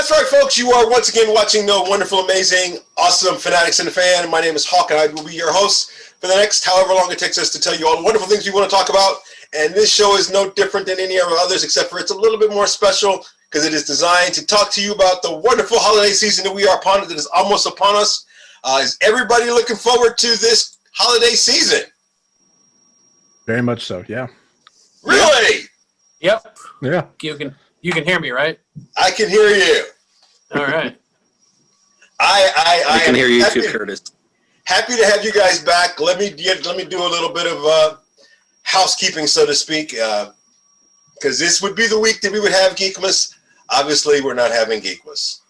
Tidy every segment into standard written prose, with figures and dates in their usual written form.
That's right, folks. You are once again watching the wonderful, amazing, awesome Fanatics and the Fan. My name is Hawk, and I will be your host for the next however long it takes us to tell you all the wonderful things we want to talk about. And this show is no different than any of our others, except for it's a little bit more special because it is designed to talk to you about the wonderful holiday season that we are upon, that is almost upon us. Is everybody looking forward to this holiday season? Very much so, yeah. Really? Yep. Yeah. You can hear me, right? I can hear you. All right. I can hear you happy, too, Curtis. Happy to have you guys back. Let me do a little bit of housekeeping, so to speak, because this would be the week that we would have Geekmas. Obviously, we're not having Geekmas.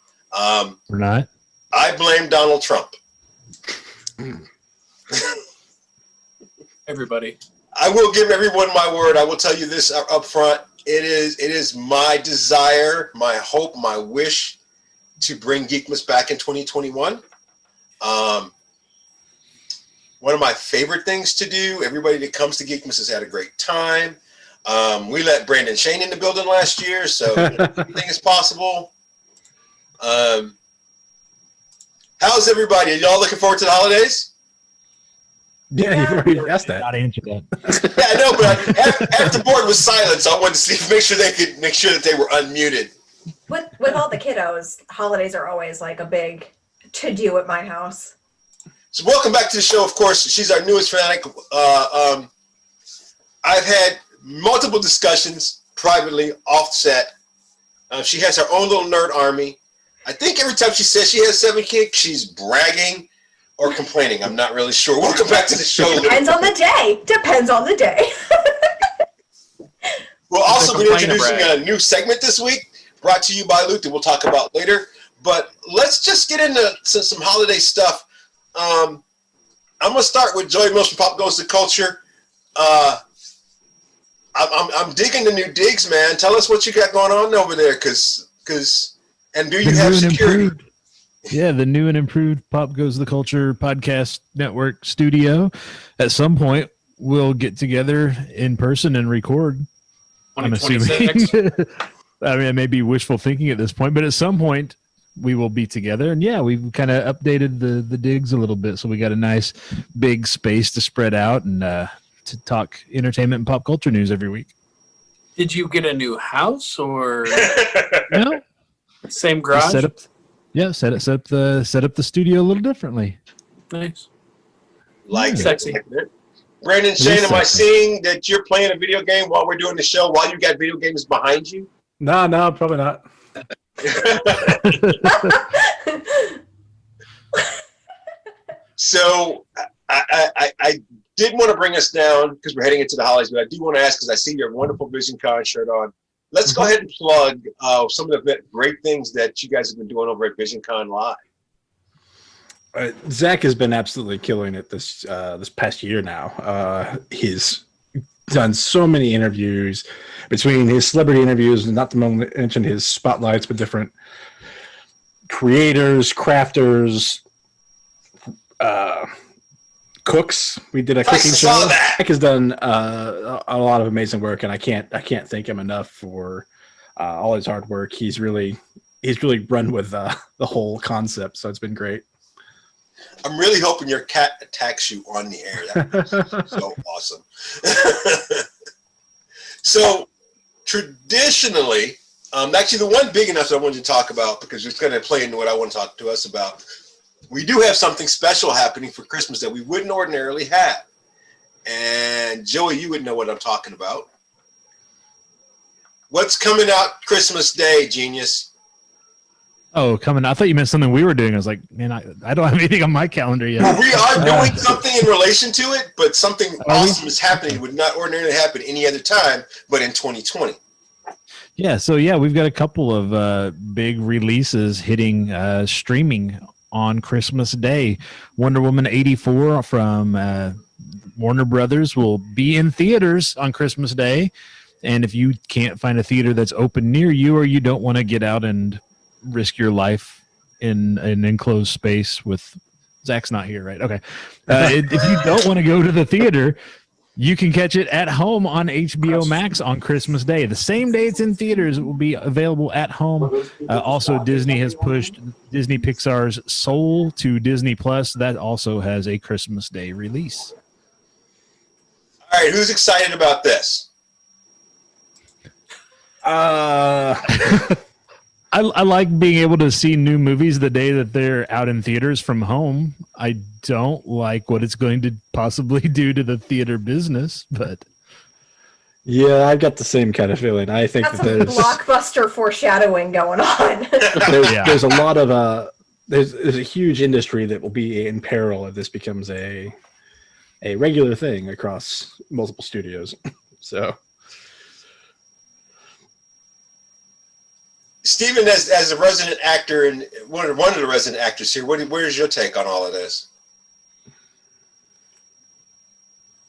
We're not. I blame Donald Trump. Everybody. I will give everyone my word. I will tell you this up front. It is my desire, my hope, my wish to bring Geekmas back in 2021. One of my favorite things to do. Everybody that comes to Geekmas has had a great time. We let Brandon Shane in the building last year, so anything is possible. How's everybody? Are y'all looking forward to the holidays? Yeah, you've already asked that. Not answer that. Yeah, I know, but half the board was silent, so I wanted to make sure that they were unmuted. With all the kiddos, holidays are always like a big to-do at my house. So welcome back to the show, of course. She's our newest fanatic. I've had multiple discussions privately, offset. She has her own little nerd army. I think every time she says she has 7 kids, she's bragging or complaining. I'm not really sure. Welcome back to the show. Depends on the day. Depends on the day. We'll also be introducing a new segment this week, brought to you by Luke, that we'll talk about later. But let's just get into some holiday stuff. I'm going to start with Joey Mills from Pop Goes the Culture. I'm digging the new digs, man. Tell us what you got going on over there, and do you have security? Yeah, the new and improved Pop Goes the Culture podcast network studio. At some point, we'll get together in person and record. I'm assuming. I mean, it may be wishful thinking at this point, but at some point, we will be together. And yeah, we've kind of updated the digs a little bit, so we got a nice big space to spread out and to talk entertainment and pop culture news every week. Did you get a new house or No, same garage? set up the studio a little differently. Nice. Like sexy. Brandon Shane, am I seeing that you're playing a video game while we're doing the show, while you got video games behind you? No, probably not. So I did want to bring us down because we're heading into the holidays, but I do want to ask, because I see your wonderful VisionCon shirt on. Let's go ahead and plug some of the great things that you guys have been doing over at VisionCon Live. Zach has been absolutely killing it this past year now. He's done so many interviews, between his celebrity interviews and not to mention his spotlights with different creators, crafters, cooks. We did a cooking show. Zach has done a lot of amazing work, and I can't thank him enough for all his hard work. He's really run with the whole concept, so it's been great. I'm really hoping your cat attacks you on the air. That would be so awesome. So traditionally, actually the one big enough that I wanted to talk about, because it's going to play into what I want to talk to us about, we do have something special happening for Christmas that we wouldn't ordinarily have. And Joey, you would know what I'm talking about. What's coming out Christmas Day, genius? Oh, coming! I thought you meant something we were doing. I was like, man, I don't have anything on my calendar yet. Well, we are doing something in relation to it, but something awesome is happening. It would not ordinarily happen any other time, but in 2020. Yeah, so we've got a couple of big releases hitting streaming on Christmas Day. Wonder Woman 84 from Warner Brothers will be in theaters on Christmas Day. And if you can't find a theater that's open near you, or you don't want to get out and risk your life in an enclosed space with Zach's not here, right? Okay. If you don't want to go to the theater, You can catch it at home on HBO Max on Christmas Day. The same day it's in theaters, it will be available at home. Also, Disney has pushed Disney Pixar's Soul to Disney Plus. That also has a Christmas Day release. All right, who's excited about this? I like being able to see new movies the day that they're out in theaters from home. I don't like what it's going to possibly do to the theater business, but yeah, I've got the same kind of feeling. I think That's that some blockbuster foreshadowing going on. there's a lot of there's a huge industry that will be in peril if this becomes a regular thing across multiple studios. So. Steven, as a resident actor and one of the resident actors here, where's your take on all of this?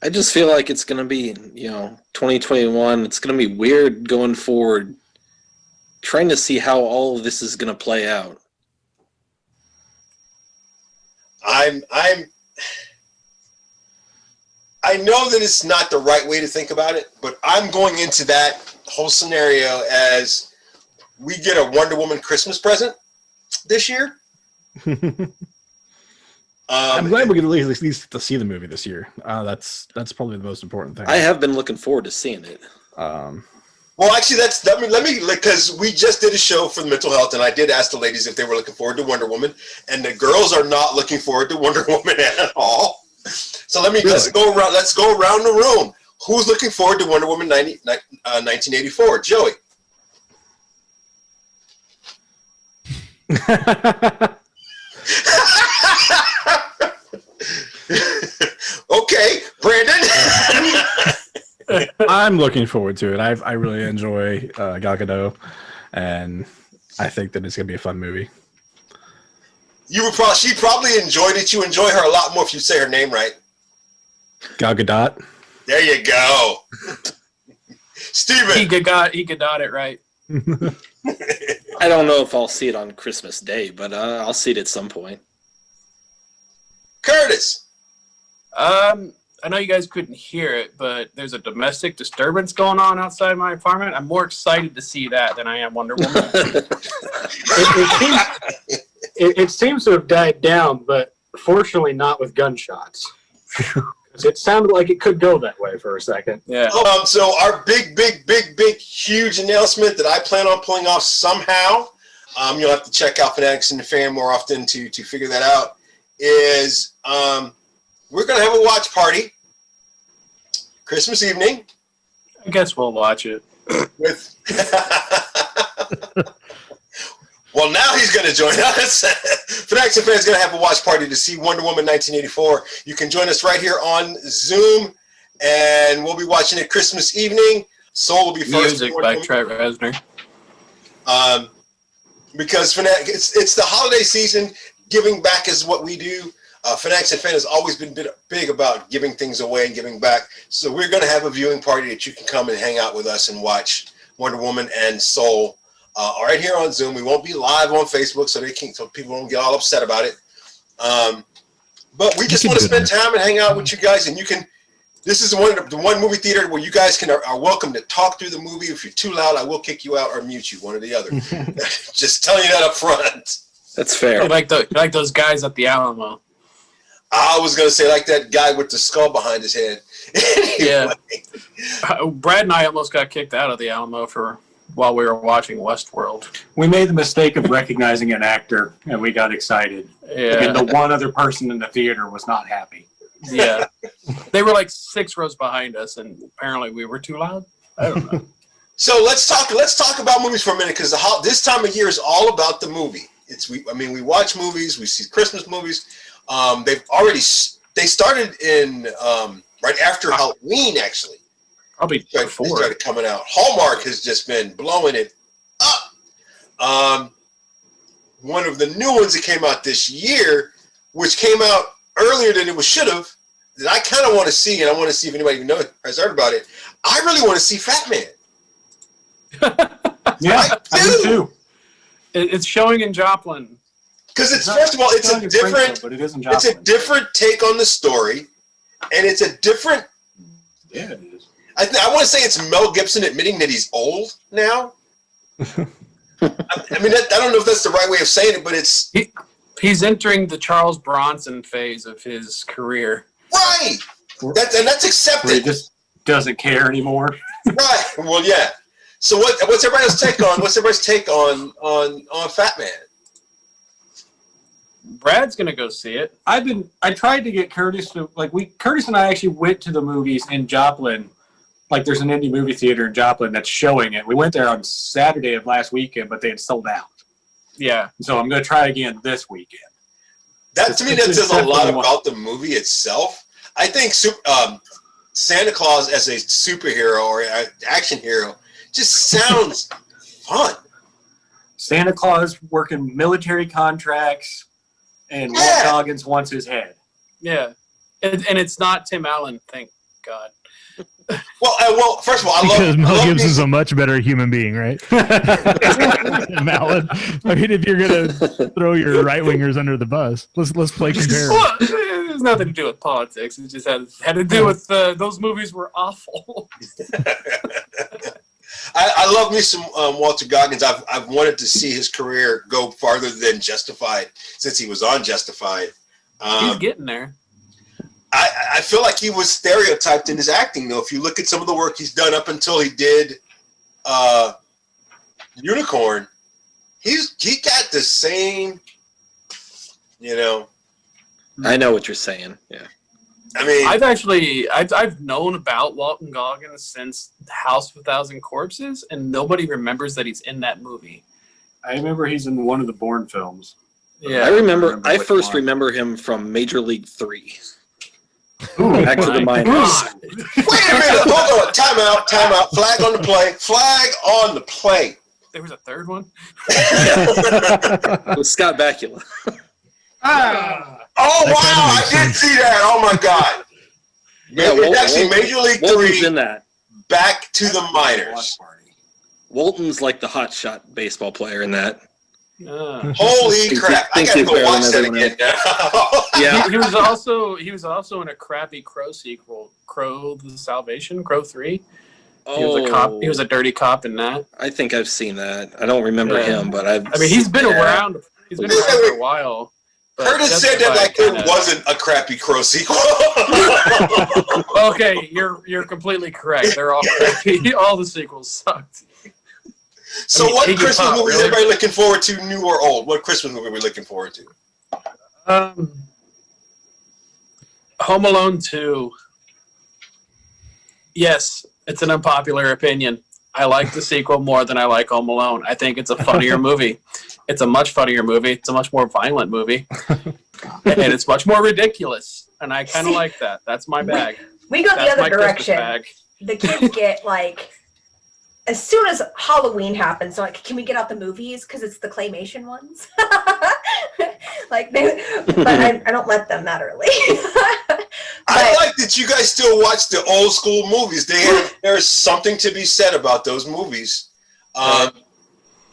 I just feel like it's going to be, 2021. It's going to be weird going forward, trying to see how all of this is going to play out. I know that it's not the right way to think about it, but I'm going into that whole scenario as we get a Wonder Woman Christmas present this year. I'm glad we could at least get to see the movie this year. That's probably the most important thing. I have been looking forward to seeing it. Well, actually, let me because we just did a show for the mental health, and I did ask the ladies if they were looking forward to Wonder Woman, and the girls are not looking forward to Wonder Woman at all. So let's go around. Let's go around the room. Who's looking forward to Wonder Woman 1984? Joey. Okay, Brandon. I'm looking forward to it. I really enjoy Gal Gadot, and I think that it's gonna be a fun movie. She probably enjoyed it. You enjoy her a lot more if you say her name right. Gal Gadot. There you go. Steven. He got it right. I don't know if I'll see it on Christmas Day, but I'll see it at some point. Curtis. I know you guys couldn't hear it, but there's a domestic disturbance going on outside my apartment. I'm more excited to see that than I am Wonder Woman. It seems to have died down, but fortunately not with gunshots. It sounded like it could go that way for a second. Yeah. So our big, huge announcement that I plan on pulling off somehow, you'll have to check out Fanatics and the Fan more often to figure that out, is we're going to have a watch party Christmas evening. I guess we'll watch it. With well, now he's going to join us. Fanatics and Fan is going to have a watch party to see Wonder Woman 1984. You can join us right here on Zoom, and we'll be watching it Christmas evening. Soul will be first. Music by Trent Reznor. Because it's the holiday season. Giving back is what we do. Fanatics and Fan has always been big about giving things away and giving back. So we're going to have a viewing party that you can come and hang out with us and watch Wonder Woman and Soul right here on Zoom. We won't be live on Facebook, so people don't get all upset about it. But we just want to spend time and hang out with you guys, and you can. This is the one movie theater where you guys are welcome to talk through the movie. If you're too loud, I will kick you out or mute you, one or the other. Just telling you that up front. That's fair. Like those guys at the Alamo. I was going to say like that guy with the skull behind his head. Anyway. Yeah. Brad and I almost got kicked out of the Alamo while we were watching Westworld. We made the mistake of recognizing an actor, and we got excited. Yeah. And the one other person in the theater was not happy. Yeah. They were like 6 rows behind us, and apparently we were too loud. I don't know. So let's talk about movies for a minute, because this time of year is all about the movie. We watch movies, we see Christmas movies. They started in right after Halloween, actually. Probably They before. started coming out. Hallmark has just been blowing it up. One of the new ones that came out this year, which came out earlier than it should have, that I kind of want to see, and I want to see if anybody has heard about it. I really want to see Fat Man. Yeah, I do too. It's showing in Joplin. Because first of all, it's a different. But it isn't It's a Joplin. different take on the story, and it's a different Yeah, it is. I want to say it's Mel Gibson admitting that he's old now. I mean, I don't know if that's the right way of saying it, but it's... He's entering the Charles Bronson phase of his career. Right! That's accepted. Where he just doesn't care anymore. Right. Well, yeah. So what's everybody's take on Fat Man? Brad's gonna go see it. I tried to get Curtis to Curtis and I actually went to the movies in Joplin. Like there's an indie movie theater in Joplin that's showing it. We went there on Saturday of last weekend, but they had sold out. Yeah. So I'm gonna try again this weekend. That to me that says a lot about the movie itself. I think Santa Claus as a superhero or an action hero just sounds fun. Santa Claus working military contracts, and Walt Goggins wants his head. Yeah. And it's not Tim Allen, thank God. Well, first of all, because Mel Gibson's a much better human being, right? Tim Allen. I mean, if you're gonna throw your right wingers under the bus, let's play comparison. Well, it has nothing to do with politics. It just had to do with those movies were awful. I love me some Walter Goggins. I've wanted to see his career go farther than Justified since he was on Justified. He's getting there. I feel like he was stereotyped in his acting, though. If you look at some of the work he's done up until he did Unicorn, he got the same, I know what you're saying. Yeah. I mean, I've known about Walton Goggins since House of a Thousand Corpses, and nobody remembers that he's in that movie. I remember he's in one of the Bourne films. Yeah, I first remember him from Major League 3. Back to the minors. wait a minute, hold on, time out, flag on the play. There was a third one? With Scott Bakula. Oh, wow, I did see that. Oh, my God. Yeah, it's actually Major League 3 in that. Back to the minors. Walton's like the hotshot baseball player in that. Holy crap. I got to go watch that again now. Yeah. He was also in a crappy Crow sequel, Crow the Salvation, Crow 3. He was a cop. He was a dirty cop in that. I think I've seen that. I don't remember him, but he's been around. He's been around for a while. Curtis said that like it wasn't a crappy Crow sequel. Okay, you're completely correct. They're all crappy. All the sequels sucked. So what Christmas movie is everybody looking forward to, new or old? What Christmas movie are we looking forward to? Home Alone 2. Yes, it's an unpopular opinion. I like the sequel more than I like Home Alone. I think it's a funnier movie. It's a much funnier movie. It's a much more violent movie. And it's much more ridiculous. And I kind of like that. That's my bag. We go the other direction. Bag. The kids get like, as soon as Halloween happens, they're like, can we get out the movies? Because it's the claymation ones. But I don't let them that early. I like that you guys still watch the old school movies. There's something to be said about those movies. And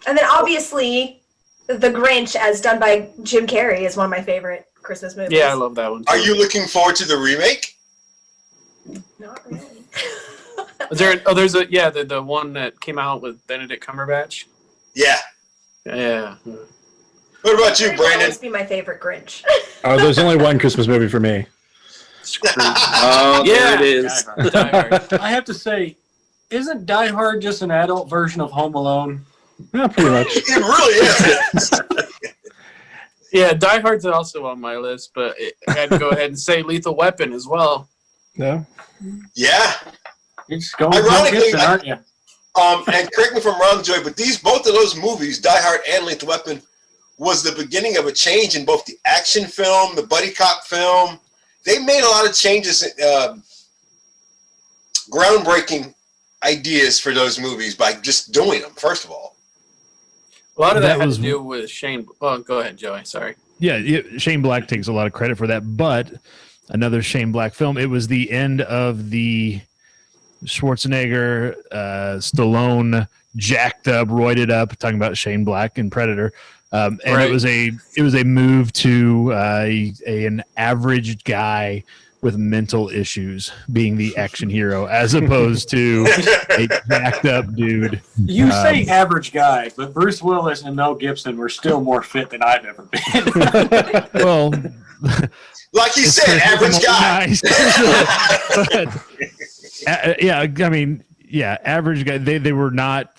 then obviously, The Grinch, as done by Jim Carrey, is one of my favorite Christmas movies. Yeah, I love that one too. Are you looking forward to the remake? Not really. Is there? Oh, there's the one that came out with Benedict Cumberbatch. Yeah. Yeah. What about you, Brandon? Always be my favorite Grinch. Oh, there's only one Christmas movie for me. Oh, there it is. Die Hard. I have to say, isn't Die Hard just an adult version of Home Alone? Yeah, pretty much. It really is. Yeah, Die Hard's also on my list, but I had to go ahead and say Lethal Weapon as well. No. Yeah. You're just going Ironically, aren't you? And correct me if I'm wrong, Joy, but both of those movies, Die Hard and Lethal Weapon, was the beginning of a change in both the action film, the buddy cop film. They made a lot of changes, groundbreaking ideas for those movies by just doing them, first of all. A lot of that had to do with Shane. Oh, go ahead, Joey. Sorry. Yeah, Shane Black takes a lot of credit for that, but another Shane Black film, it was the end of the Schwarzenegger, Stallone, jacked up, roided up, talking about Shane Black and Predator. And it was a move to an average guy with mental issues being the action hero as opposed to a jacked up dude. You say average guy, but Bruce Willis and Mel Gibson were still more fit than I've ever been. Well, like you said, average guy. Nice. But, yeah, I mean, yeah, average guy. They were not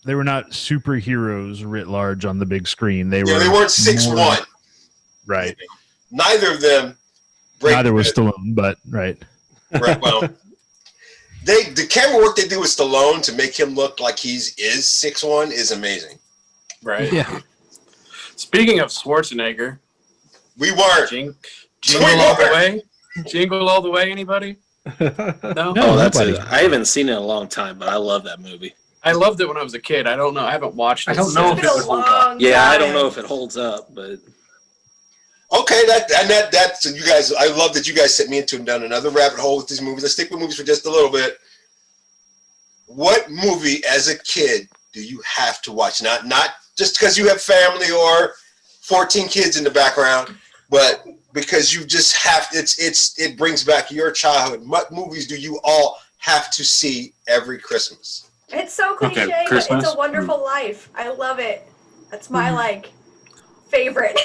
superheroes writ large on the big screen. They weren't 6'1". Right. Neither of them. Neither was Stallone, but right. Right. Well, the camera work they do with Stallone to make him look like is 6'1" is amazing. Right. Yeah. Speaking of Schwarzenegger, We weren't. Jingle All the Way. Jingle All the Way. Anybody? No. Oh, that's it. I haven't seen it in a long time, but I love that movie. I loved it when I was a kid. I don't know. I haven't watched it. I don't know if it would hold up. Yeah, I don't know if it holds up, but Okay, that's you guys. I love that you guys set me into down another rabbit hole with these movies. Let's stick with movies for just a little bit. What movie as a kid do you have to watch? Not just because you have family or 14 kids in the background, but because you just have it brings back your childhood. What movies do you all have to see every Christmas? It's so cliche, Okay, but Christmas. it's a wonderful life. I love it. That's my favorite.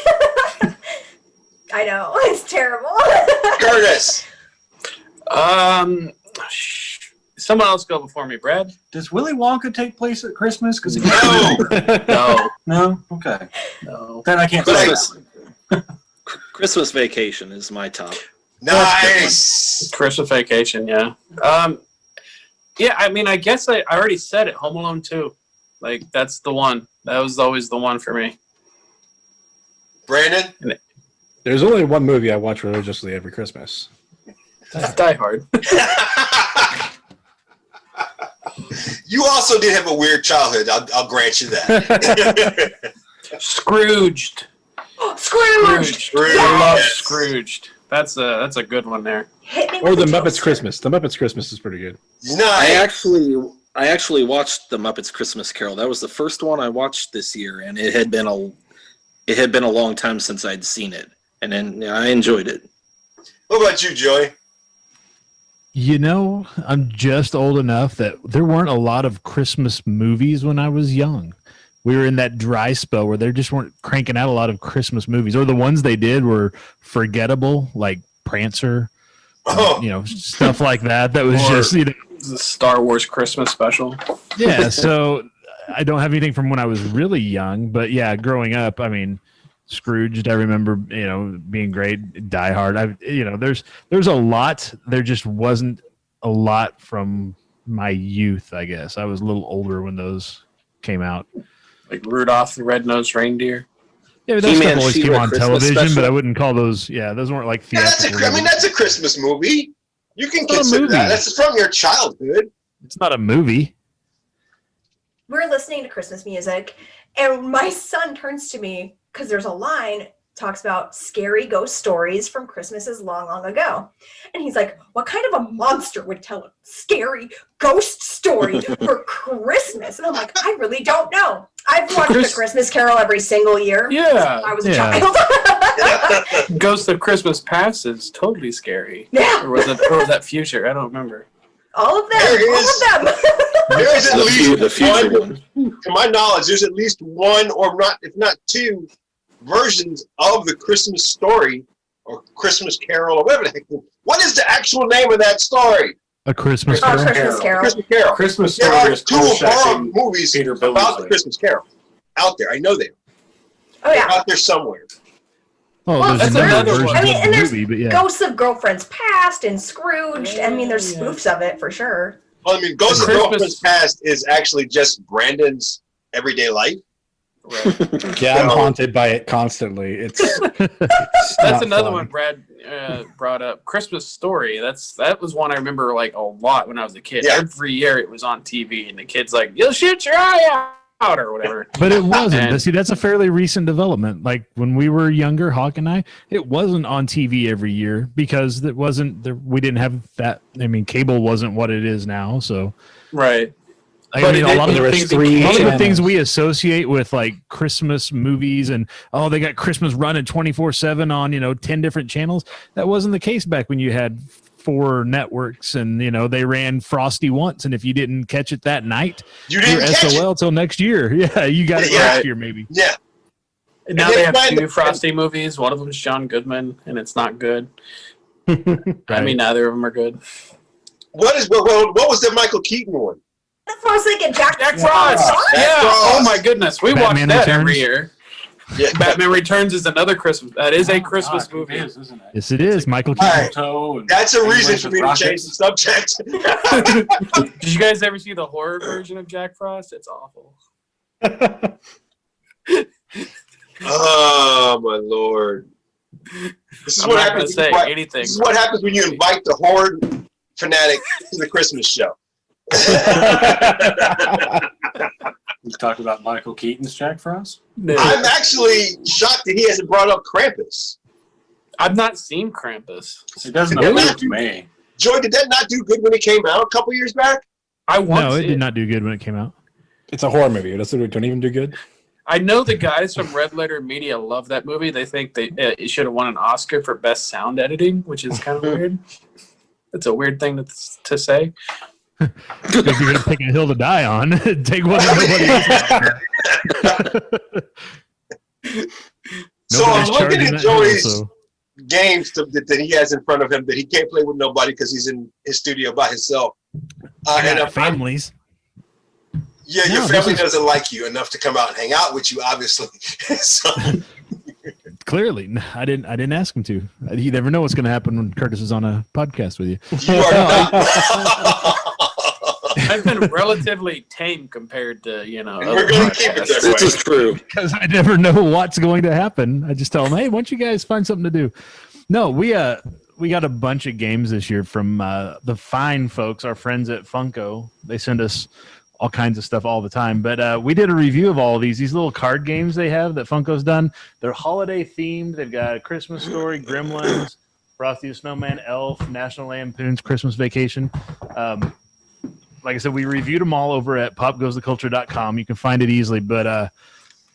I know it's terrible. Curtis. Someone else go before me, Brad. Does Willy Wonka take place at Christmas? Because No. No. Okay. No. Then I can't. Christmas Vacation is my top. Nice. Christmas Vacation, yeah. Yeah, I mean, I guess I already said it. Home Alone 2. Like, that's the one. That was always the one for me. Brandon. There's only one movie I watch religiously every Christmas. That's Die Hard. You also did have a weird childhood. I'll grant you that. Scrooged. Scrooge. I love Scrooged. That's a good one there. Hit me Or with The a Muppets toaster. Christmas. The Muppets Christmas is pretty good. I Nice. actually watched The Muppets Christmas Carol. That was the first one I watched this year, and it had been a long time since I'd seen it, and then I enjoyed it. What about you, Joey? You know, I'm just old enough that there weren't a lot of Christmas movies when I was young. We were in that dry spell where they just weren't cranking out a lot of Christmas movies, or the ones they did were forgettable, like Prancer, stuff like that. That was just, The Star Wars Christmas special. yeah. So I don't have anything from when I was really young, but yeah, growing up, I mean, Scrooged, I remember, being great. Die Hard, there's a lot. There just wasn't a lot from my youth, I guess. I was a little older when those came out. Like Rudolph the Red-Nosed Reindeer. Yeah, but those He-Man, stuff always came She-Ra on Christmas television, special. but I wouldn't call those. Yeah, those weren't like Yeah, theatrical. that's a Christmas movie. You can It's not a consider movie. that. That's from your childhood. It's not a movie. We're listening to Christmas music, and my son turns to me because there's a line talks about scary ghost stories from Christmases long, long ago. And he's like, what kind of a monster would tell a scary ghost story for Christmas? And I'm like, I really don't know. I've watched A Christmas Carol every single year. Yeah. Since I was a Yeah. child. Ghost of Christmas Past is totally scary. Yeah. Or was that Future? I don't remember. All of them. There it All is. of them. There is at The least future one, one. to my knowledge, there's at least one, or not, if not two, versions of the Christmas story or Christmas Carol or whatever the heck. What is the actual name of that story? A Christmas Oh, Carol. Christmas Carol. Christmas Carol. Christmas There story are is two cool horror shacking movies Peter about the Billingsley. Christmas Carol out there. I know they are. Oh, yeah. Out there somewhere. Oh, Well, there's that's another another version one. I mean, of and the there's movie, but yeah. Ghosts of Girlfriends Past and Scrooged. I mean, there's Yeah. spoofs of it for sure. Well, I mean, Ghost of Christmas- Girlfriend's Past is actually just Brandon's everyday life. Right. Yeah, I'm No. haunted by it constantly. It's That's not another fun. one Brad brought up. Christmas Story. That was one I remember like a lot when I was a kid. Yeah. Every year it was on TV, and the kid's like, "You'll shoot your eye out" or whatever. But it wasn't. And- See, that's a fairly recent development. Like when we were younger, Hawk and I, it wasn't on TV every year because it wasn't. We didn't have that. I mean, cable wasn't what it is now. So Right. I But mean, it a lot of there was didn't three a lot of the channels. things we associate with like Christmas movies and they got Christmas running 24/7 on 10 different channels. That wasn't the case back when you had 4 networks and they ran Frosty once, and if you didn't catch it that night, You you're didn't catch SOL till next year. Yeah, you got it Yeah. next year maybe. it. Yeah. And now And they then have find 2 the- Frosty movies. One of them is John Goodman, and it's not good. I Right. mean, neither of them are good. What was the Michael Keaton one? That's what I was thinking. Jack Frost. Frost. Yeah. Frost. Oh my goodness, we Batman watch that Returns. every year. Yeah. Batman Returns is another Christmas. That is a Christmas It movie. is, isn't it? Yes, it is. Michael All Keaton. right. Toe and That's a reason English for with me to change rockets. the subject. Did you guys ever see the horror version of Jack Frost? It's awful. Oh my lord! This is I'm what not going to happens. say when you- anything. This is what happens when you invite the horde fanatic to the Christmas show. We talked about Michael Keaton's Jack Frost. No. I'm actually shocked that he hasn't brought up Krampus. I've not seen Krampus. It doesn't Really? appeal to me. Joy, did that not do good when it came out a couple years back? I want No, to it see did not do good when it came out. It's a horror movie. It don't even do good. I know the guys from Red Letter Media love that movie. They think it should have won an Oscar for best sound editing, which is kind of weird. It's a weird thing to say. Because you're gonna pick a hill to die on. Take one that nobody So I'm looking charging at that hill, Joey's so- games that he has in front of him that he can't play with nobody because he's in his studio by himself. And I'm- families. Yeah, your No, this family is- doesn't like you enough to come out and hang out with you, obviously. So, Clearly, I didn't ask him to. You never know what's going to happen when Curtis is on a podcast with you. you are not. I've been relatively tame compared to And other we're going to keep it podcasts. that This way. is true. Because I never know what's going to happen. I just tell them, hey, why don't you guys find something to do? No, we got a bunch of games this year from the fine folks, our friends at Funko. They send us all kinds of stuff all the time. But we did a review of all of these little card games they have that Funko's done. They're holiday themed. They've got a Christmas Story, Gremlins, Frosty the Snowman, Elf, National Lampoon's Christmas Vacation. Like I said, we reviewed them all over at popgoestheculture.com. You can find it easily, but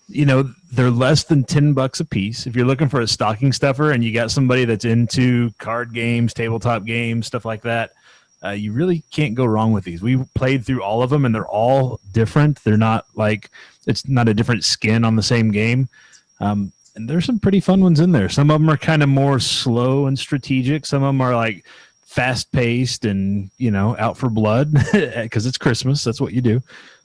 they're less than $10 a piece. If you're looking for a stocking stuffer and you got somebody that's into card games, tabletop games, stuff like that, you really can't go wrong with these. We played through all of them, and they're all different. They're not like it's not a different skin on the same game. And there's some pretty fun ones in there. Some of them are kind of more slow and strategic. Some of them are like fast paced and out for blood because it's Christmas. That's what you do.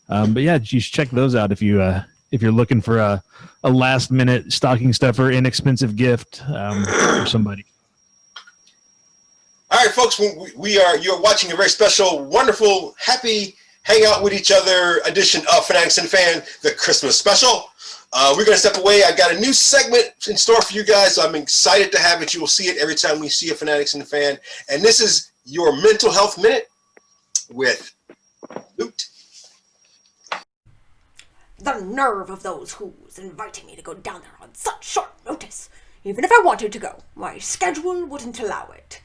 But yeah, you should check those out if you're looking for a last minute stocking stuffer, inexpensive gift for somebody. All right, folks, you're watching a very special, wonderful, happy hangout with each other edition of Fanatics and Fan, the Christmas special. We're going to step away. I've got a new segment in store for you guys. So I'm excited to have it. You will see it every time we see a Fanatics and Fan. And this is your Mental Health Minute with Loot. The nerve of those who's inviting me to go down there on such short notice. Even if I wanted to go, my schedule wouldn't allow it.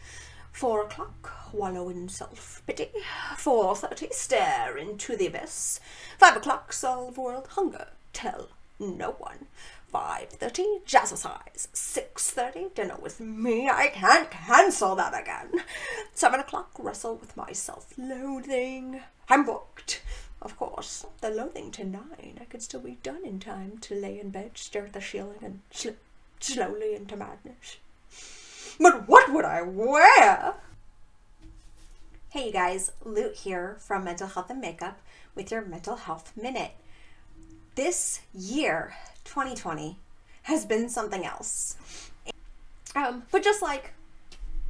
4 o'clock, wallow in self-pity. 4:30, stare into the abyss. 5 o'clock, solve world hunger. Tell no one. 5:30, jazzercise. 6:30, dinner with me. I can't cancel that again. 7 o'clock, wrestle with my self-loathing. I'm booked. Of course, the loathing to 9. I could still be done in time to lay in bed, stare at the ceiling, and slip slowly into madness. But what would I wear? Hey you guys, Loot here from Mental Health and Makeup with your Mental Health Minute. This year, 2020, has been something else. But just like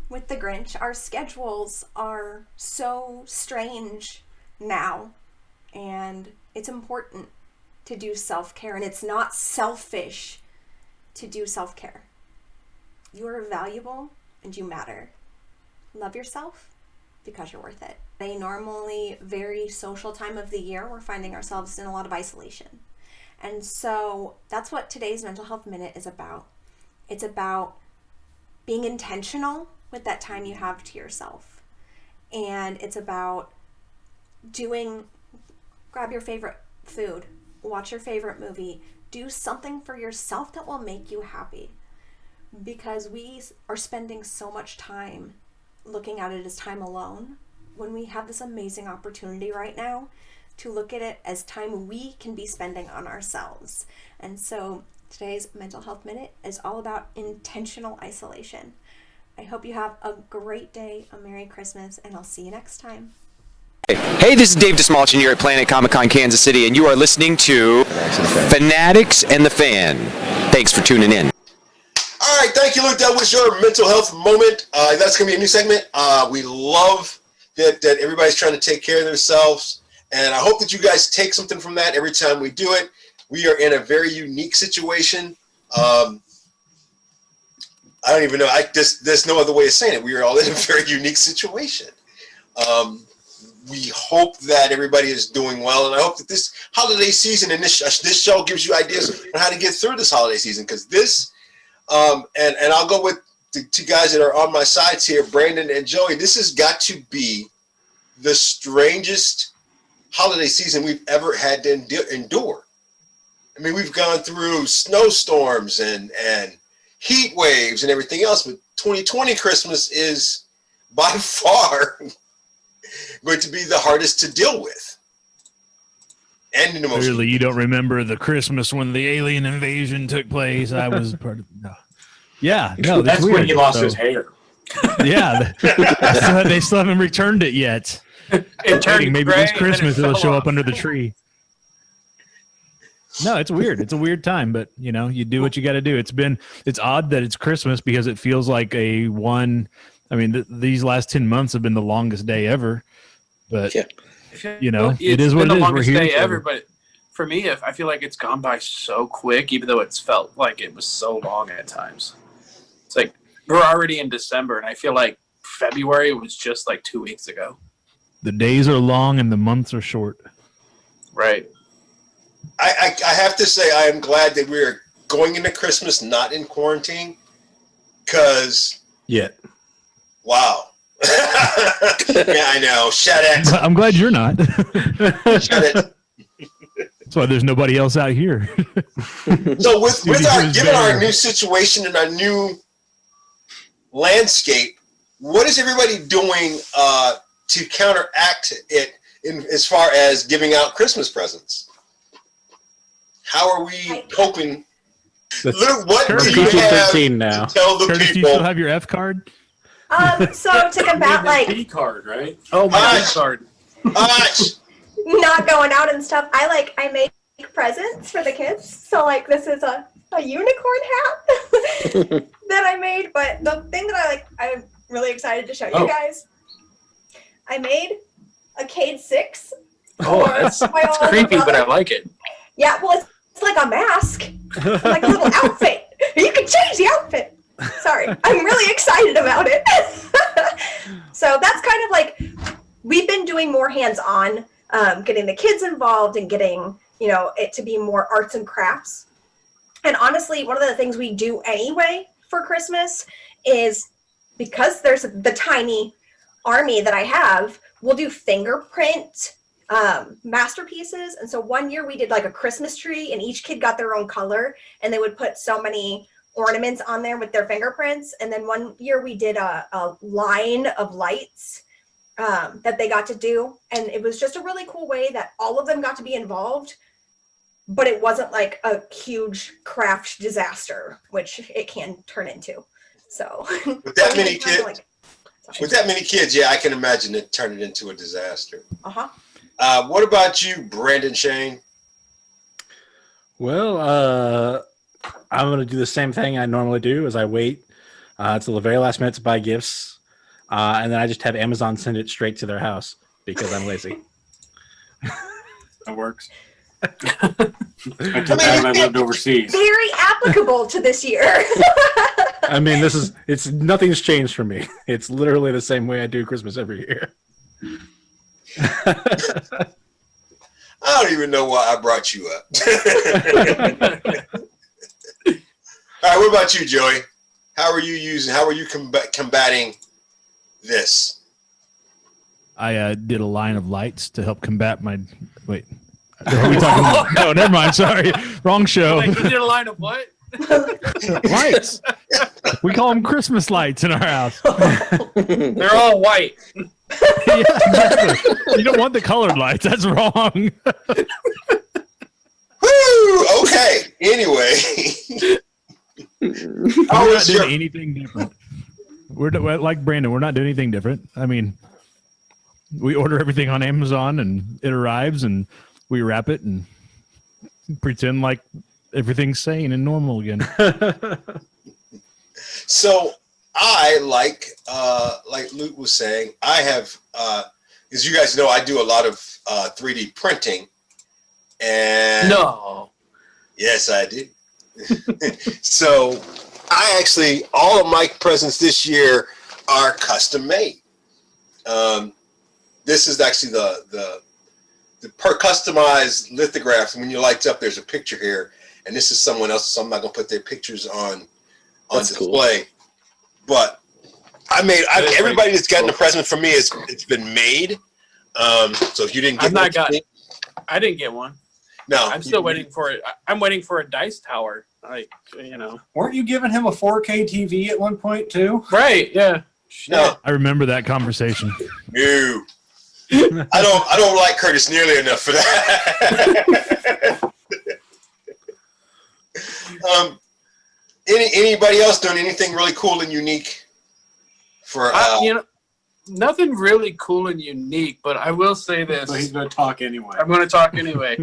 with the Grinch, our schedules are so strange now, and it's important to do self-care, and it's not selfish to do self-care. You are valuable and you matter. Love yourself because you're worth it. A normally very social time of the year, we're finding ourselves in a lot of isolation. And so that's what today's Mental Health Minute is about. It's about being intentional with that time you have to yourself. And it's about doing grab your favorite food, watch your favorite movie, do something for yourself that will make you happy. Because we are spending so much time looking at it as time alone, when we have this amazing opportunity right now to look at it as time we can be spending on ourselves. And so today's Mental Health Minute is all about intentional isolation. I hope you have a great day, a Merry Christmas, and I'll see you next time. Hey, this is Dave DeSmulch, and you're at Planet Comic-Con Kansas City, and you are listening to Fanatics and the Fan. Thanks for tuning in. All right, thank you, Luke. That was your mental health moment. That's going to be a new segment. We love that everybody's trying to take care of themselves, and I hope that you guys take something from that every time we do it. We are in a very unique situation. I don't even know. There's no other way of saying it. We are all in a very unique situation. We hope that everybody is doing well, and I hope that this holiday season and this show gives you ideas on how to get through this holiday season, because this, and I'll go with the two guys that are on my sides here, Brandon and Joey. This has got to be the strangest holiday season we've ever had to endure. I mean, we've gone through snowstorms and heat waves and everything else, but 2020 Christmas is by far going to be the hardest to deal with. And in the most Clearly, you don't remember the Christmas when the alien invasion took place. I was part of. No. Yeah, no, that's weird. when he lost his hair. Yeah, they still haven't returned it yet. Maybe this Christmas it'll show up under the tree. No, it's weird. It's a weird time, but you do what you got to do. It's odd that it's Christmas because it feels like these last 10 months have been the longest day ever, but it is what it is. The longest We're here day ever, but for me, I feel like it's gone by so quick, even though it's felt like it was so long at times. It's like we're already in December, and I feel like February was just like 2 weeks ago. The days are long and the months are short. Right. I have to say I am glad that we're going into Christmas not in quarantine, because wow. Yeah, I know. Shut it. I'm glad you're not. Shut it. That's why there's nobody else out here. So given our new situation and our new landscape, what is everybody doing to counteract it as far as giving out Christmas presents? How are we coping? Luke, what do you have now. to tell the Curtis, people? do you still have your F card? So to combat P card, right? Oh, my card. not going out and stuff, I make presents for the kids. So this is a unicorn hat that I made. But the thing that I'm really excited to show you guys. I made a Cade 6. Oh, that's creepy, but I like it. Yeah, well, it's like a mask, like a little outfit. You can change the outfit. Sorry, I'm really excited about it. So that's kind of we've been doing more hands-on, getting the kids involved and getting, it to be more arts and crafts. And honestly, one of the things we do anyway for Christmas is, because there's the tiny army that I have, we'll do fingerprint masterpieces. And so one year we did a Christmas tree, and each kid got their own color, and they would put so many ornaments on there with their fingerprints. And then one year we did a line of lights that they got to do, and it was just a really cool way that all of them got to be involved, but it wasn't like a huge craft disaster, which it can turn into. So with that many kids, yeah, I can imagine it turning into a disaster. What about you, Brandon Shane? Well, I'm going to do the same thing I normally do, as I wait until the very last minute to buy gifts, and then I just have Amazon send it straight to their house because I'm lazy. That works. I lived overseas. Very applicable to this year. I mean, nothing's changed for me. It's literally the same way I do Christmas every year. I don't even know why I brought you up. All right, what about you, Joey? How are you combating this? I did a line of lights to help combat my Wait. Are we talking? No, never mind. Sorry. Wrong show. Like, you did a line of what? Lights. We call them Christmas lights in our house. They're all white. Yeah, exactly. You don't want the colored lights. That's wrong. Woo! Okay. Anyway. We're not doing anything different. We're like Brandon. We're not doing anything different. I mean, we order everything on Amazon and it arrives and we wrap it and pretend like everything's sane and normal again. So I like Luke was saying, I have, as you guys know, I do a lot of 3D printing. And No. yes, I do. So I actually, all of my presents this year are custom made. This is actually the customized lithograph. When you light up, there's a picture here, and this is someone else, so I'm not gonna put their pictures on display. Cool. But everybody that's gotten a present from me it's been made. So if you didn't get I didn't get one. No, I'm still waiting for it. I'm waiting for a dice tower. Weren't you giving him a 4K TV at one point too? Right? Yeah. No, I remember that conversation. No. I don't like Curtis nearly enough for that. Anybody else doing anything really cool and unique for nothing really cool and unique, but I will say this. So he's going to talk anyway. I'm going to talk anyway.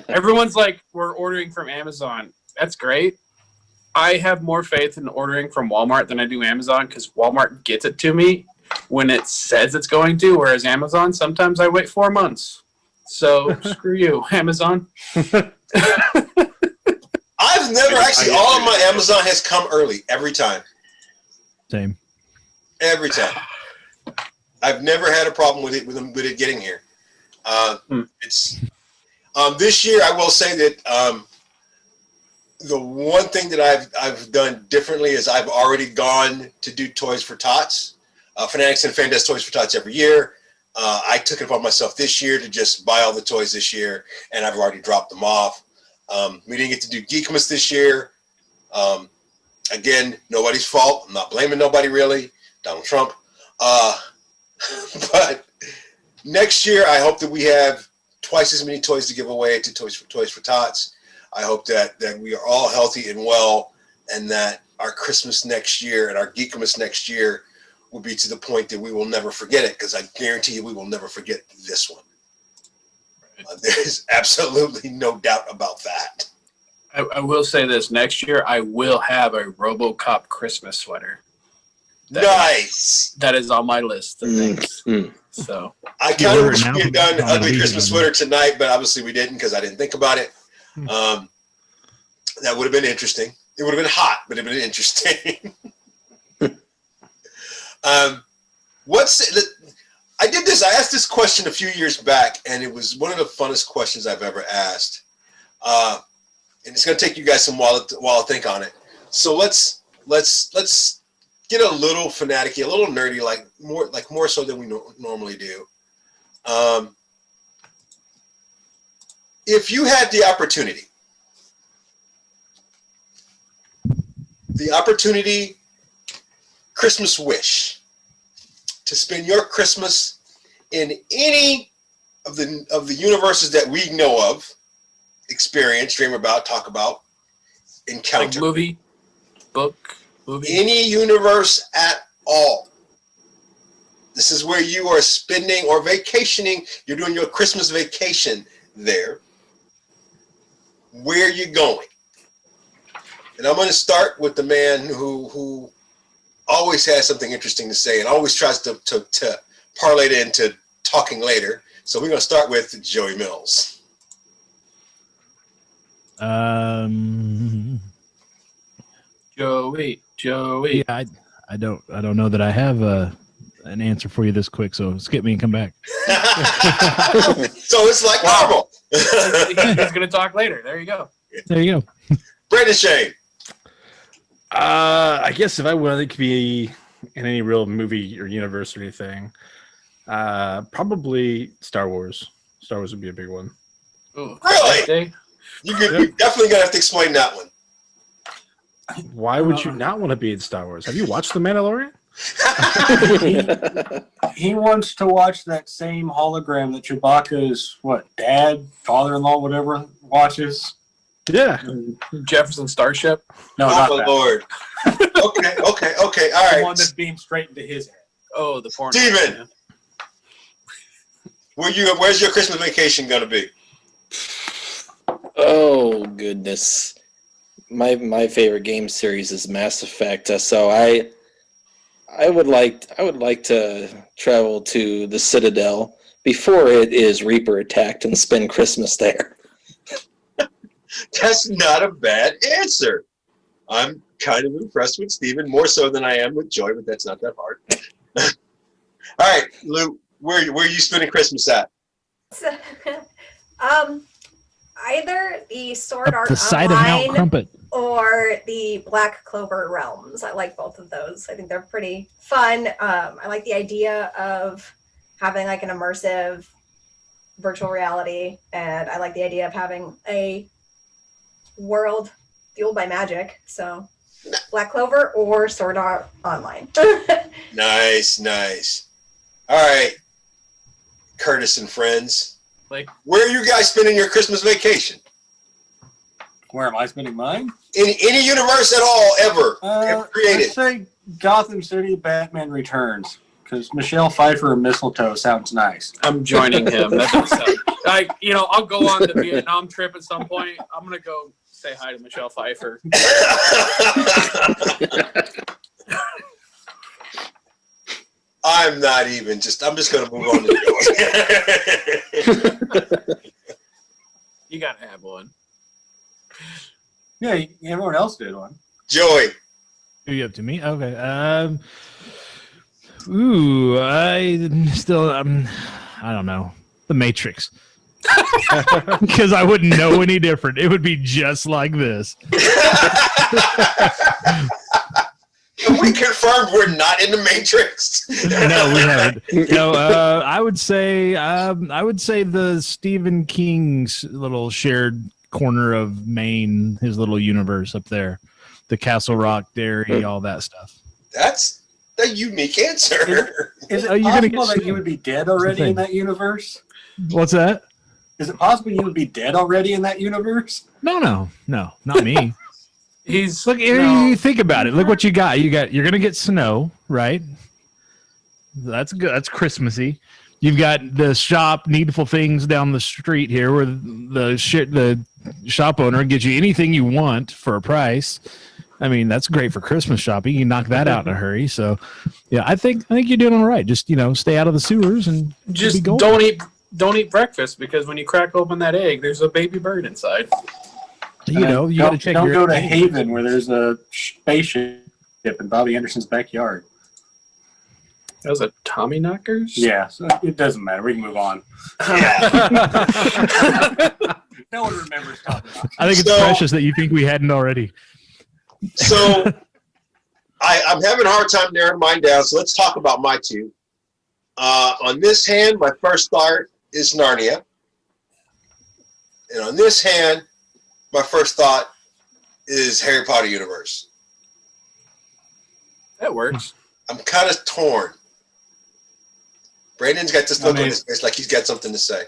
Everyone's like, we're ordering from Amazon. That's great. I have more faith in ordering from Walmart than I do Amazon because Walmart gets it to me when it says it's going to, whereas Amazon, sometimes I wait 4 months. So screw you, Amazon. I've never actually, all of my Amazon has come early every time. Same. Every time. I've never had a problem with it getting here. It's this year. I will say that the one thing that I've done differently is I've already gone to do Toys for Tots. Fanatics and Fan does Toys for Tots every year. I took it upon myself this year to just buy all the toys this year, and I've already dropped them off. We didn't get to do Geekmas this year. Again, nobody's fault. I'm not blaming nobody really. Donald Trump. But next year, I hope that we have twice as many toys to give away to Toys for Tots. I hope that we are all healthy and well, and that our Christmas next year and our Geekmas next year will be to the point that we will never forget it, because I guarantee you we will never forget this one. There's absolutely no doubt about that. I will say this. Next year, I will have a RoboCop Christmas sweater. Nice. That is on my list of things. So I kind of wish we had done Ugly Christmas Sweater tonight, but obviously we didn't because I didn't think about it. That would have been interesting. It would have been hot, but it would have been interesting. I did this. I asked this question a few years back, and it was one of the funnest questions I've ever asked. And it's going to take you guys some while to think on it. So let's get a little fanaticky, a little nerdy, more so than we normally do. If you had the opportunity, Christmas wish, to spend your Christmas in any of the universes that we know of, experience, dream about, talk about, encounter, like movie, book, any universe at all. This is where you are spending or vacationing. You're doing your Christmas vacation there. Where are you going? And I'm going to start with the man who always has something interesting to say and always tries to parlay it into talking later. So we're going to start with Joey Mills. Joey. Yeah, I don't know that I have an answer for you this quick. So skip me and come back. So it's like normal. He's going to talk later. There you go. There you go. Brandon Shane. I guess if I wanted to be in any real movie or universe or anything, probably Star Wars. Star Wars would be a big one. Ooh, Really? You're definitely gonna have to explain that one. Why would you not want to be in Star Wars? Have you watched The Mandalorian? He wants to watch that same hologram that Chewbacca's dad, father-in-law, whatever watches. Yeah. Jefferson Starship. No, Oh not my that. lord. Okay. All The right. one that beamed straight into his head. Oh, the porn. Steven. Where's your Christmas vacation gonna be? Oh goodness, my favorite game series is Mass Effect. So I would like to travel to the Citadel before it is Reaper attacked and spend Christmas there. That's not a bad answer. I'm kind of impressed with Steven, more so than I am with Joy, but that's not that hard. All right, Lou, where are you spending Christmas at? Either the Sword Art the side of Mount Online Crumpet. or the Black Clover Realms. I like both of those. I think they're pretty fun. I like the idea of having like an immersive virtual reality, and I like the idea of having a world fueled by magic. So Black Clover or Sword Art Online. Nice. All right, Curtis and friends. Like, where are you guys spending your Christmas vacation? Where am I spending mine? In any universe at all, ever created? Let's say Gotham City, Batman Returns, because Michelle Pfeiffer and mistletoe sounds nice. I'm joining him. That does sound, I'll go on the Vietnam trip at some point. I'm gonna go say hi to Michelle Pfeiffer. I'm not even. I'm just gonna move on. You gotta have one. Yeah, everyone else did one. Joey. Are you up to me? Okay. I don't know. The Matrix. Because I wouldn't know any different. It would be just like this. We confirmed we're not in the Matrix. No, we haven't. No, I would say the Stephen King's little shared corner of Maine, his little universe up there, the Castle Rock Dairy, all that stuff. That's a unique answer. Is it Oh, you're gonna possible get that you would be dead already in that universe? What's that? Is it possible you would be dead already in that universe? No, not me. He's Look, you think about it. Look what you got. You're gonna get snow, right? That's good. That's Christmassy. You've got the shop Needful Things down the street here, where the shop owner gives you anything you want for a price. I mean, that's great for Christmas shopping. You can knock that out in a hurry. So, yeah, I think you're doing all right. Just stay out of the sewers and just be golden. don't eat breakfast, because when you crack open that egg, there's a baby bird inside. You got to check. Don't go to Haven where there's a spaceship in Bobby Anderson's backyard. That was a Tommy Knockers? Yeah, so it doesn't matter. We can move on. No one remembers Tommy Knockers. I think it's precious that you think we hadn't already. So I'm having a hard time narrowing mine down, so let's talk about my two. On this hand, my first thought is Narnia. And on this hand, my first thought is Harry Potter universe. That works. I'm kind of torn. Brandon's got this look on his face like he's got something to say.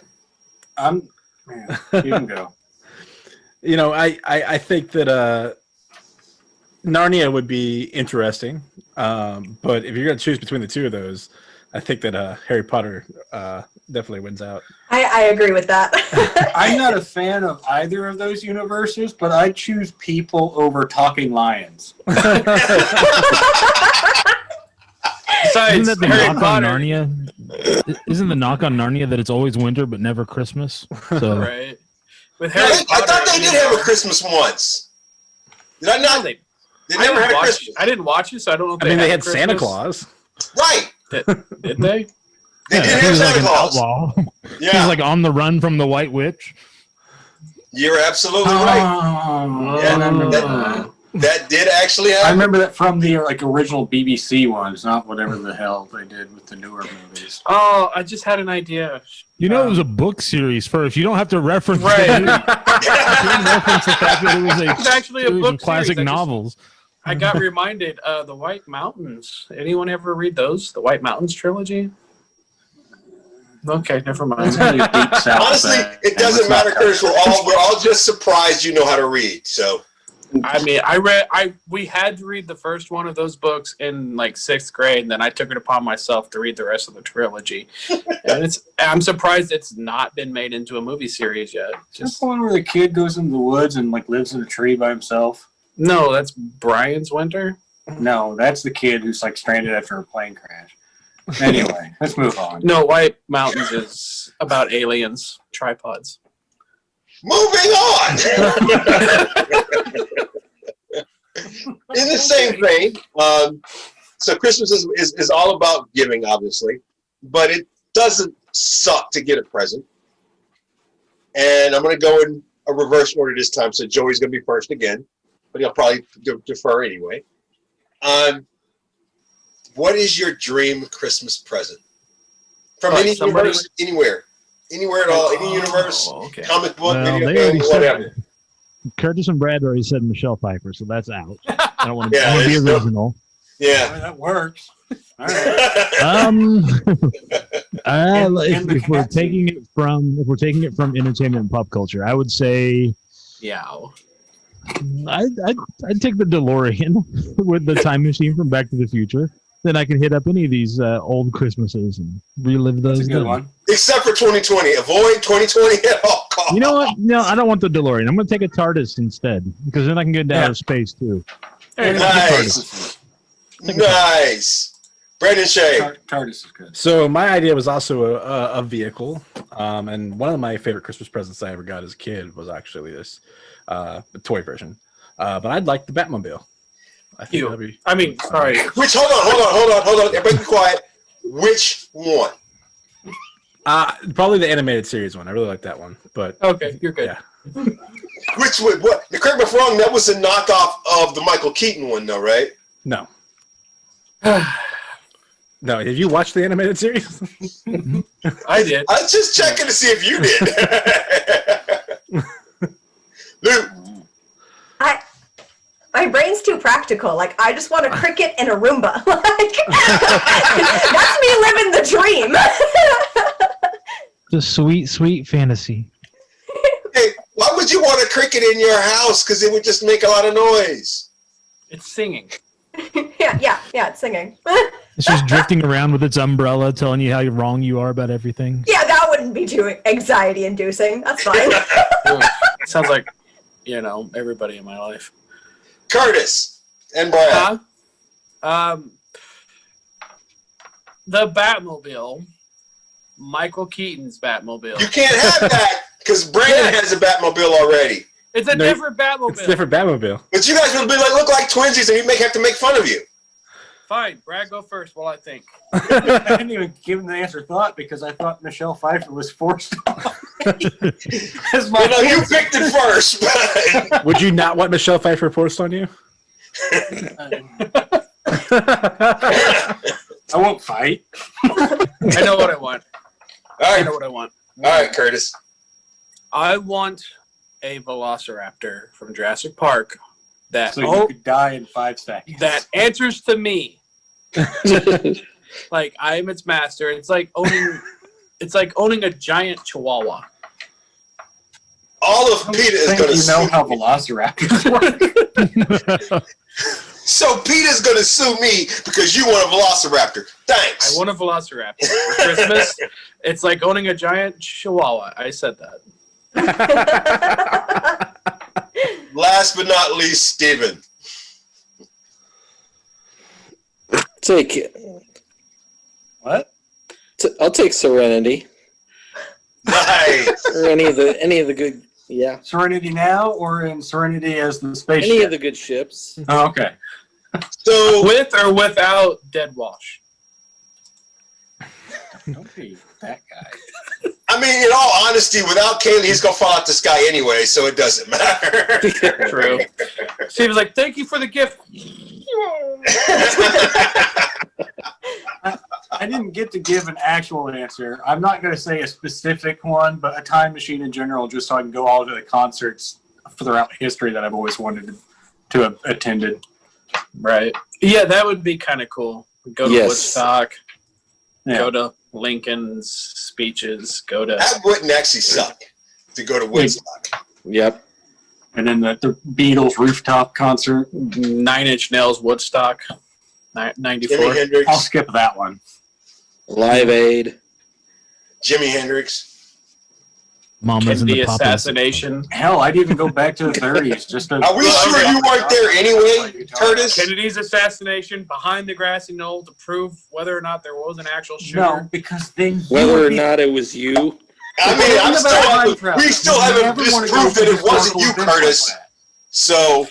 You can go. I think that Narnia would be interesting, but if you're going to choose between the two of those, I think that Harry Potter definitely wins out. I agree with that. I'm not a fan of either of those universes, but I choose people over talking lions. Besides, Isn't that the Harry knock Potter, on Narnia? Isn't the knock on Narnia that it's always winter but never Christmas? So right? With Yeah, Harry I Potter, thought they did have a Christmas once. Did I not? They never had a Christmas. I didn't watch it, so I don't know if They had Christmas. Santa Claus. Right. Did they? They did he have was like Santa an Claus. outlaw. He Yeah, was like on the run from the White Witch. you're absolutely right. Yeah, That did actually happen. I remember that from the original BBC ones, not whatever the hell they did with the newer movies. Oh, I just had an idea. It was a book series first. You don't have to reference Right. the movie. You can reference the fact that it was It's actually a series book of classic series. novels. I got reminded. The White Mountains. Anyone ever read those? The White Mountains trilogy? Okay, never mind. Honestly, it doesn't matter, Curtis. We're all just surprised you know how to read. So, I mean, we had to read the first one of those books in like 6th grade, and then I took it upon myself to read the rest of the trilogy. And I'm surprised it's not been made into a movie series yet. Just the one where the kid goes into the woods and lives in a tree by himself. No, that's Brian's Winter. No, that's the kid who's stranded after a plane crash. Anyway, let's move on. No, White Mountains is about aliens, tripods. moving on. In the same vein, so Christmas is all about giving, obviously, but it doesn't suck to get a present. And I'm going to go in a reverse order this time, so Joey's going to be first again, but he'll probably defer anyway. What is your dream Christmas present? From any universe, anywhere at all, any universe, okay. comic book, Well, video they game, already whatever. Curtis and Brad already said Michelle Pfeiffer, so that's out. I don't want to Yeah, be it's original. Yeah. That works. All right. If we're taking it from entertainment and pop culture, I would say, Yeah. I'd take the DeLorean with the time machine from Back to the Future. Then I can hit up any of these old Christmases and relive those. That's a good one. Except for 2020. Avoid 2020 at all costs. You know what? No, I don't want the DeLorean. I'm going to take a TARDIS instead because then I can get into outer space too. Nice. Nice. Brandon Shea. TARDIS is good. So my idea was also a vehicle, and one of my favorite Christmas presents I ever got as a kid was actually this toy version. But I'd like the Batmobile. I think that'd be. I mean, sorry. Which, hold on. Everybody be quiet. Which one? Probably the animated series one. I really like that one. But Okay, you're good. yeah. Which one? What? Correct me if I'm wrong, that was a knockoff of the Michael Keaton one, though, right? No. No. Have you watched the animated series? I did. I was just checking to see if you did. Luke. My brain's too practical. Like, I just want a cricket and a Roomba. Like, that's me living the dream. It's a sweet, sweet fantasy. Hey, why would you want a cricket in your house? Because it would just make a lot of noise. It's singing. yeah, it's singing. It's just drifting around with its umbrella, telling you how wrong you are about everything. Yeah, that wouldn't be too anxiety-inducing. That's fine. Sounds like, everybody in my life. Curtis and Brad. The Batmobile, Michael Keaton's Batmobile. You can't have that because Brandon has a Batmobile already. It's a different Batmobile. It's a different Batmobile. But you guys would be look like twinsies, and we have to make fun of you. Fine, Brad, go first while I think. I didn't even give him the answer thought because I thought Michelle Pfeiffer was forced off. You picked it first. But Would you not want Michelle Pfeiffer forced on you? I won't fight. I know what I want. all I right, know what I want. all right, Curtis. I want a Velociraptor from Jurassic Park that So you could die in 5 seconds. that answers to me. Like I am its master. It's like owning a giant Chihuahua. All of PETA is going to You know how velociraptors work. So PETA's going to sue me because you want a Velociraptor. Thanks. I want a Velociraptor for Christmas. It's like owning a giant Chihuahua. I said that. Last but not least, Steven. Take it. What? I'll take Serenity Nice. or any of the good. Yeah, Serenity now or in Serenity as the spaceship? any of the good ships. Oh, okay. So, With or without Dead Wash. Don't be that guy. I mean, in all honesty, without Kaylee, he's going to fall out the sky anyway, so it doesn't matter. True. Steve was like, "Thank you for the gift." I didn't get to give an actual answer. I'm not going to say a specific one, but a time machine in general, just so I can go all to the concerts throughout history that I've always wanted to have attended. Right. Yeah, that would be kind of cool. Go to Woodstock. Yeah. Go to Lincoln's speeches. Go to. That wouldn't actually suck to go to Woodstock. Yep. And then the Beatles rooftop concert. 9 Inch Nails Woodstock. 94. Jimi Hendrix. I'll skip that one. Live Aid. Jimi Hendrix. Mamas in Kennedy the Pop assassination. Hell, I'd even go back to the 30s. Just to, Are we sure you weren't there anyway, Curtis? Kennedy's assassination behind the grassy knoll to prove whether or not there was an actual shooter. No, because then Whether or not it was you. I mean, we still haven't disproved that it wasn't you, Curtis. So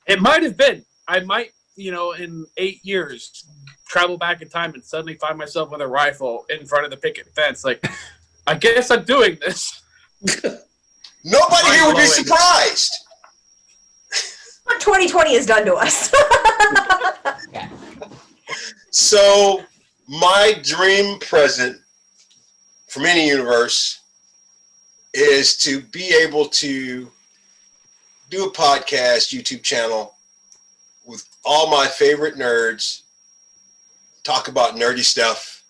it might have been. I might, in 8 years, travel back in time and suddenly find myself with a rifle in front of the picket fence. Like, I guess I'm doing this. Nobody here would be surprised. What 2020 has done to us. So, my dream present from any universe is to be able to do a podcast, YouTube channel with all my favorite nerds, talk about nerdy stuff,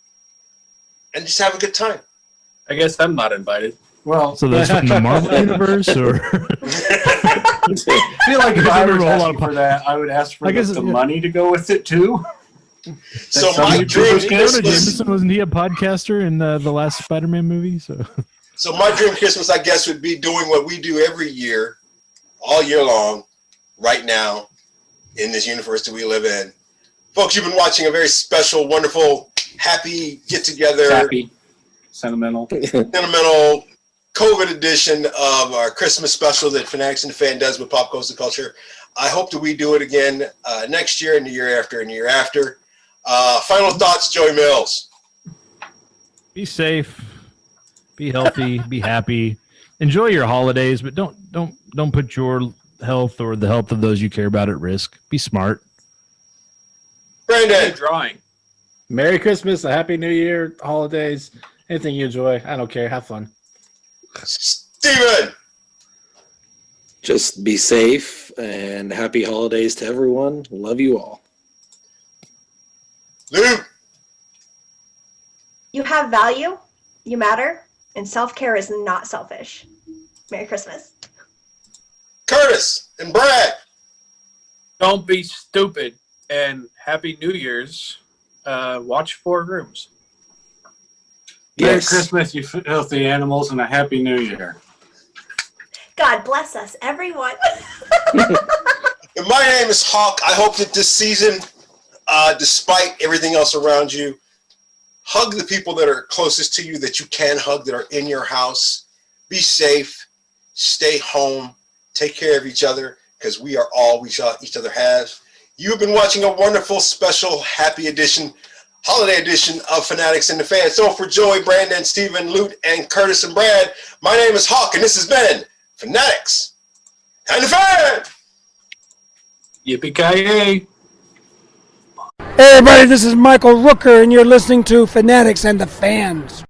and just have a good time. I guess I'm not invited. Well, So that's from the Marvel universe, or I feel like if I was asking for that, I would ask for the money to go with it too. So my dream Jonah Christmas, Jameson, wasn't he a podcaster in the last Spider-Man movie? so my dream Christmas, I guess, would be doing what we do every year, all year long, right now, in this universe that we live in. Folks, you've been watching a very special, wonderful, happy get-together, Happy, sentimental, COVID edition of our Christmas special that Fanatics and the Fan does with Pop Goes the Culture. I hope that we do it again next year and the year after and the year after. Final thoughts, Joey Mills. Be safe, be healthy, be happy, enjoy your holidays, but don't put your health or the health of those you care about at risk. Be smart. Brandon. Drawing. Merry Christmas, a Happy New Year, holidays, anything you enjoy. I don't care. Have fun. Steven. Just be safe and happy holidays to everyone. Love you all. Luke. You have value, you matter, and self-care is not selfish. Merry Christmas. Curtis and Brad. Don't be stupid, and Happy New Year's. Watch 4 Rooms. Merry Christmas, you filthy animals, and a Happy New Year. God bless us, everyone. And my name is Hawk. I hope that this season, despite everything else around you, hug the people that are closest to you that you can hug, that are in your house. Be safe. Stay home. Take care of each other, because we are all we each other have. You've been watching a wonderful, special, happy edition, holiday edition of Fanatics and the Fan. So for Joey, Brandon, Steven, Lute, and Curtis and Brad, my name is Hawk, and this has been Fanatics and the Fan! Yippee-ki-yay! Hey everybody, this is Michael Rooker, and you're listening to Fanatics and the Fans.